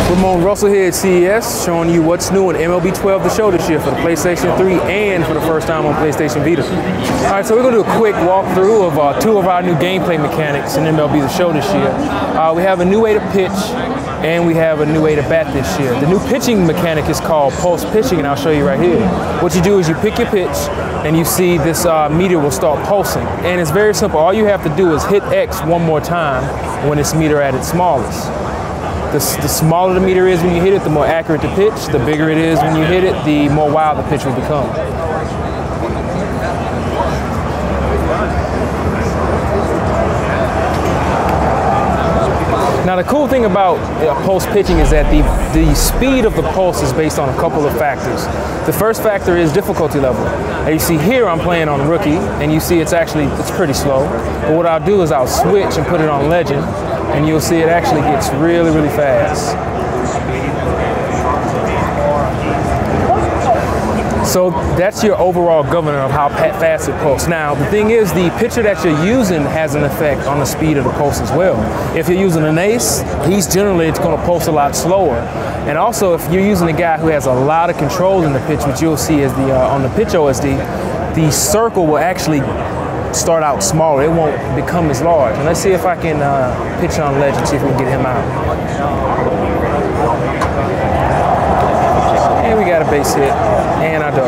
Ramone Russell here at CES, showing you what's new in MLB 12 The Show this year for the PlayStation 3 and for the first time on PlayStation Vita. All right, so we're going to do a quick walkthrough of two of our new gameplay mechanics in MLB The Show this year. We have a new way to pitch, and we have a new way to bat this year. The new pitching mechanic is called pulse pitching, and I'll show you right here. What you do is you pick your pitch, and you see this meter will start pulsing. And it's very simple. All you have to do is hit X one more time when this meter at its smallest. The smaller the meter is when you hit it, the more accurate the pitch. The bigger it is when you hit it, the more wild the pitch will become. Now the cool thing about pulse pitching is that the speed of the pulse is based on a couple of factors. The first factor is difficulty level. And you see here I'm playing on rookie, and you see it's pretty slow. But what I'll do is I'll switch and put it on legend, and you'll see it actually gets really, really fast. So that's your overall governor of how fast it pulses. Now, the thing is, the pitcher that you're using has an effect on the speed of the pulse as well. If you're using an ace, it's going to pulse a lot slower. And also, if you're using a guy who has a lot of control in the pitch, which you'll see is on the pitch OSD, the circle will actually start out smaller. It won't become as large. And let's see if I can pitch on legend, see if we can get him out. And we got a base hit, and I dove.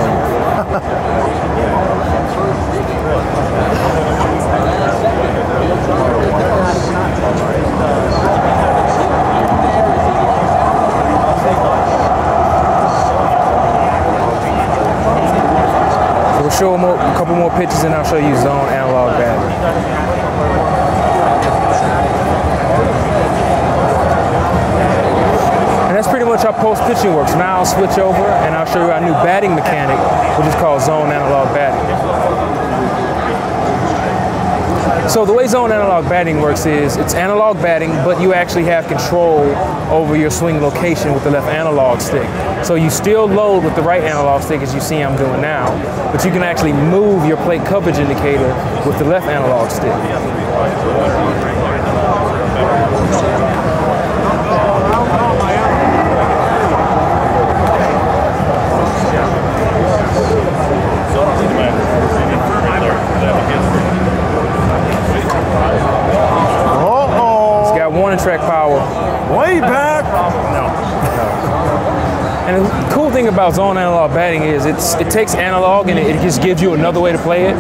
So we'll show a couple more pitches, and I'll show you zone analog batting. And that's pretty much how post pitching works. Now I'll switch over and I'll show you our new batting mechanic, which is called zone analog batting. So the way zone analog batting works is it's analog batting, but you actually have control over your swing location with the left analog stick. So you still load with the right analog stick, as you see I'm doing now, but you can actually move your plate coverage indicator with the left analog stick. Track power. Way back. No. And the cool thing about zone analog batting is it takes analog and it just gives you another way to play it.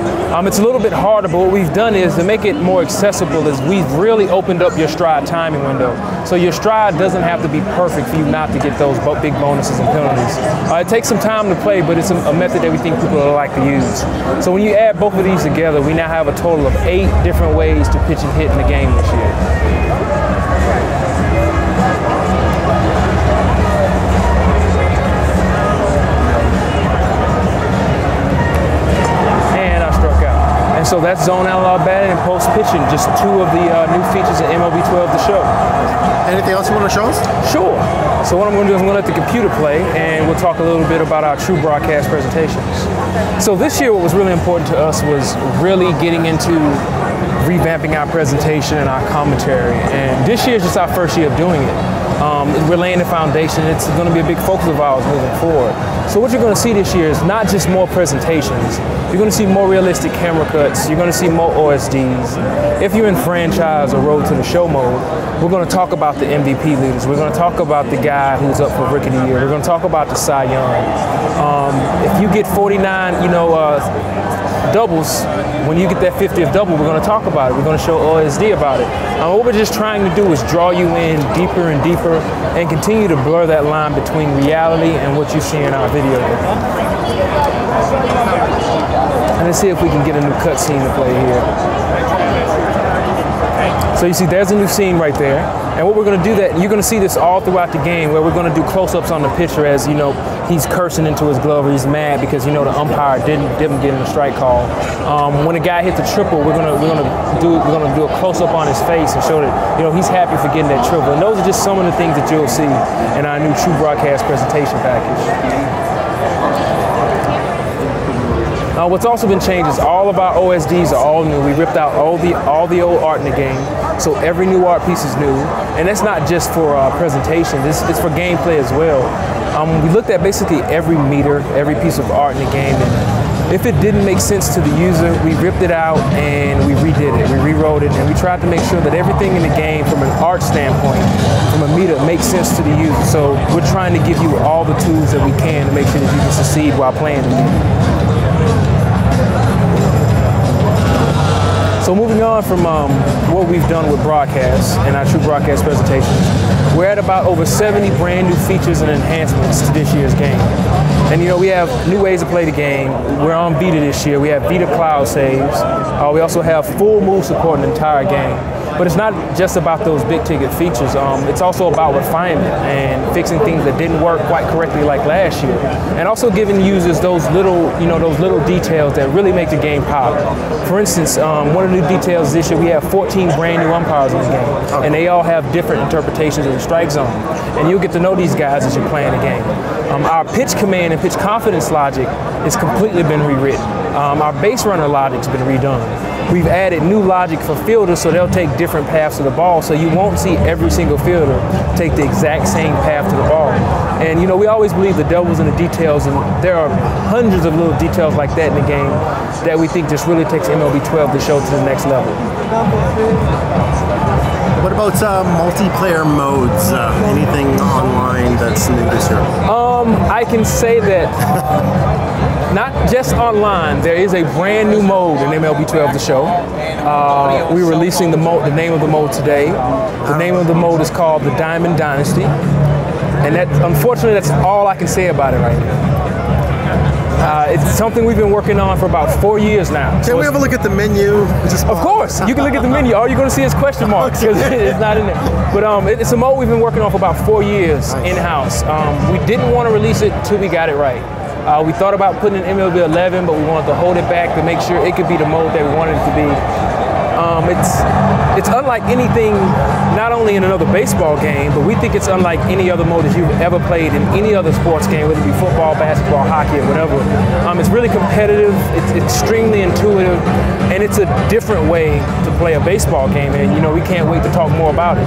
It's a little bit harder, but what we've done is to make it more accessible is we've really opened up your stride timing window. So your stride doesn't have to be perfect for you not to get those big bonuses and penalties. It takes some time to play, but it's a method that we think people like to use. So when you add both of these together, we now have a total of 8 different ways to pitch and hit in the game this year. And so that's zone analog batting and post pitching, just 2 of the new features in MLB 12 The Show. Anything else you want to show us? Sure. So what I'm going to do is I'm going to let the computer play, and we'll talk a little bit about our true broadcast presentations. So this year what was really important to us was really getting into revamping our presentation and our commentary. And this year is just our first year of doing it. We're laying the foundation. It's going to be a big focus of ours moving forward. So what you're going to see this year is not just more presentations. You're going to see more realistic camera cuts. You're going to see more OSDs. If you're in franchise or road to the show mode, we're going to talk about the MVP leaders. We're going to talk about the guy who's up for Rookie of the Year. We're going to talk about the Cy Young. If you get 49, doubles, when you get that 50th double, we're going to talk about it. We're going to show OSD about it. What we're just trying to do is draw you in deeper and deeper and continue to blur that line between reality and what you see in our video. And let's see if we can get a new cutscene to play here. So you see there's a new scene right there. And what we're going to do that, you're going to see this all throughout the game where we're going to do close-ups on the pitcher as, he's cursing into his glove or he's mad because, the umpire didn't get him a strike call. When a guy hits a triple, we're going to do a close-up on his face and show that, he's happy for getting that triple. And those are just some of the things that you'll see in our new True Broadcast presentation package. What's also been changed is all of our OSDs are all new. We ripped out all the old art in the game So every new art piece is new, and that's not just for presentations, it's for gameplay as well. We looked at basically every meter, every piece of art in the game, and if it didn't make sense to the user, we ripped it out and we redid it, we rewrote it, and we tried to make sure that everything in the game from an art standpoint, from a meter, makes sense to the user. So we're trying to give you all the tools that we can to make sure that you can succeed while playing the game. So moving on from what we've done with broadcasts and our true broadcast presentations, we're at about over 70 brand new features and enhancements to this year's game. And we have new ways to play the game. We're on Vita this year. We have Vita Cloud saves. We also have full move support in the entire game. But it's not just about those big ticket features. It's also about refinement and fixing things that didn't work quite correctly like last year. And also giving users those little details that really make the game pop. For instance, one of the new details this year, we have 14 brand new umpires in the game. And they all have different interpretations of the strike zone. And you'll get to know these guys as you're playing the game. Our pitch command and pitch confidence logic has completely been rewritten. Our base runner logic's been redone. We've added new logic for fielders so they'll take different paths to the ball, so you won't see every single fielder take the exact same path to the ball. And we always believe the devil's in the details, and there are hundreds of little details like that in the game that we think just really takes MLB 12 to show to the next level. What about multiplayer modes? Anything online that's new this year? I can say that not just online, there is a brand new mode in MLB 12 to show. We're releasing the name of the mode today. The name of the mode is called the Diamond Dynasty. And unfortunately, that's all I can say about it right now. It's something we've been working on for about 4 years now. Can we have a look at the menu? Of course, you can look at the menu. All you're going to see is question marks because it's not in there. But it's a mode we've been working on for about 4 years in-house. We didn't want to release it until we got it right. We thought about putting in MLB 11, but we wanted to hold it back to make sure it could be the mode that we wanted it to be. It's unlike anything, not only in another baseball game, but we think it's unlike any other mode that you've ever played in any other sports game, whether it be football, basketball, hockey, or whatever. It's really competitive, it's extremely intuitive, and it's a different way to play a baseball game, and we can't wait to talk more about it.